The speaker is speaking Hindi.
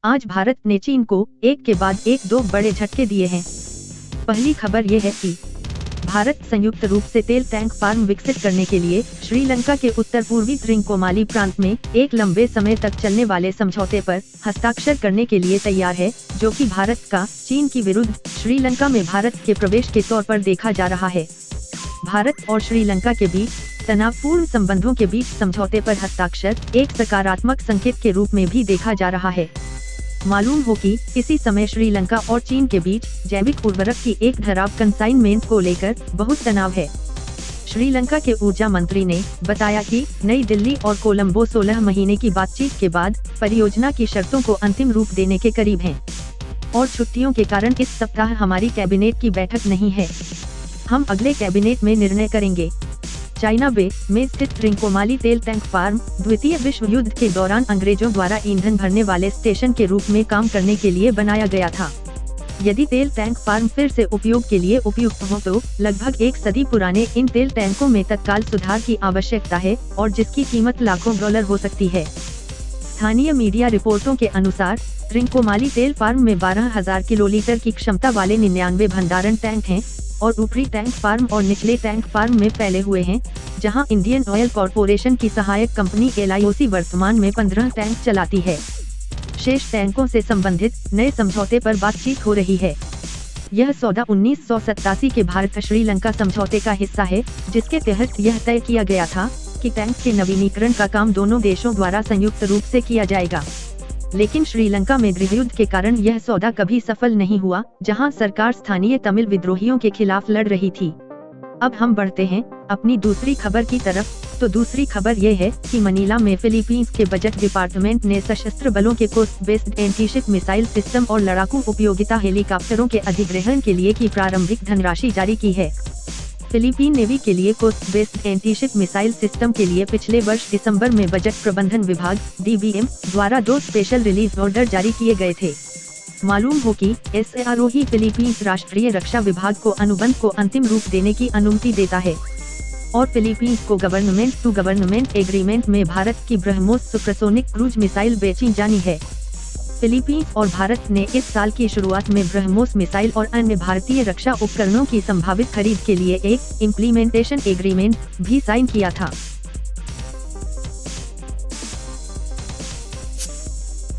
आज भारत ने चीन को एक के बाद एक दो बड़े झटके दिए हैं। पहली खबर ये है कि भारत संयुक्त रूप से तेल टैंक फार्म विकसित करने के लिए श्रीलंका के उत्तर पूर्वी त्रिंकोमाली प्रांत में एक लंबे समय तक चलने वाले समझौते पर हस्ताक्षर करने के लिए तैयार है, जो कि भारत का चीन की विरुद्ध श्रीलंका में भारत के प्रवेश के तौर पर देखा जा रहा है। भारत और श्रीलंका के बीच तनावपूर्ण संबंधों के बीच समझौते पर हस्ताक्षर एक सकारात्मक संकेत के रूप में भी देखा जा रहा है। मालूम हो कि इसी समय श्रीलंका और चीन के बीच जैविक उर्वरक की एक खराब कंसाइनमेंट को लेकर बहुत तनाव है। श्रीलंका के ऊर्जा मंत्री ने बताया कि नई दिल्ली और कोलंबो 16 महीने की बातचीत के बाद परियोजना की शर्तों को अंतिम रूप देने के करीब हैं और छुट्टियों के कारण इस सप्ताह हमारी कैबिनेट की बैठक नहीं है। हम अगले कैबिनेट में निर्णय करेंगे। चाइना बे में स्थित त्रिंकोमाली तेल टैंक फार्म द्वितीय विश्व युद्ध के दौरान अंग्रेजों द्वारा ईंधन भरने वाले स्टेशन के रूप में काम करने के लिए बनाया गया था। यदि तेल टैंक फार्म फिर से उपयोग के लिए उपयुक्त हो तो लगभग एक सदी पुराने इन तेल टैंकों में तत्काल सुधार की आवश्यकता है और जिसकी कीमत लाखों डॉलर हो सकती है। स्थानीय मीडिया रिपोर्टों के अनुसार त्रिंकोमाली तेल फार्म में 12,000 किलोलीटर की क्षमता वाले 99 भंडारण टैंक हैं और ऊपरी टैंक फार्म और निचले टैंक फार्म में फैले हुए हैं, जहां इंडियन ऑयल कॉरपोरेशन की सहायक कंपनी LIOC वर्तमान में 15 टैंक चलाती है। शेष टैंकों से संबंधित नए समझौते पर बातचीत हो रही है। यह सौदा 1987 के भारत श्रीलंका समझौते का हिस्सा है, जिसके तहत यह तय किया गया था कि टैंक के नवीनीकरण का काम दोनों देशों द्वारा संयुक्त रूप से किया जाएगा। लेकिन श्रीलंका में गृहयुद्ध के कारण यह सौदा कभी सफल नहीं हुआ, जहां सरकार स्थानीय तमिल विद्रोहियों के खिलाफ लड़ रही थी। अब हम बढ़ते हैं अपनी दूसरी खबर की तरफ। तो दूसरी खबर ये है कि मनीला में फिलीपींस के बजट डिपार्टमेंट ने सशस्त्र बलों के coast based antiship missile system और लड़ाकू उपयोगिता हेलीकॉप्टरों के अधिग्रहण के लिए की प्रारंभिक धनराशि जारी की है। फिलीपीन नेवी के लिए coast based antiship missile system के लिए पिछले वर्ष दिसंबर में बजट प्रबंधन विभाग DBM द्वारा 2 स्पेशल रिलीज ऑर्डर जारी किए गए थे। मालूम हो कि SARO ही फिलीपींस राष्ट्रीय रक्षा विभाग को अनुबंध को अंतिम रूप देने की अनुमति देता है और फिलीपींस को गवर्नमेंट टू गवर्नमेंट एग्रीमेंट में भारत की ब्रह्मोस सुपरसोनिक क्रूज मिसाइल बेची जानी है। फिलीपींस और भारत ने इस साल की शुरुआत में ब्रह्मोस मिसाइल और अन्य भारतीय रक्षा उपकरणों की संभावित खरीद के लिए एक इम्प्लीमेंटेशन एग्रीमेंट भी साइन किया था।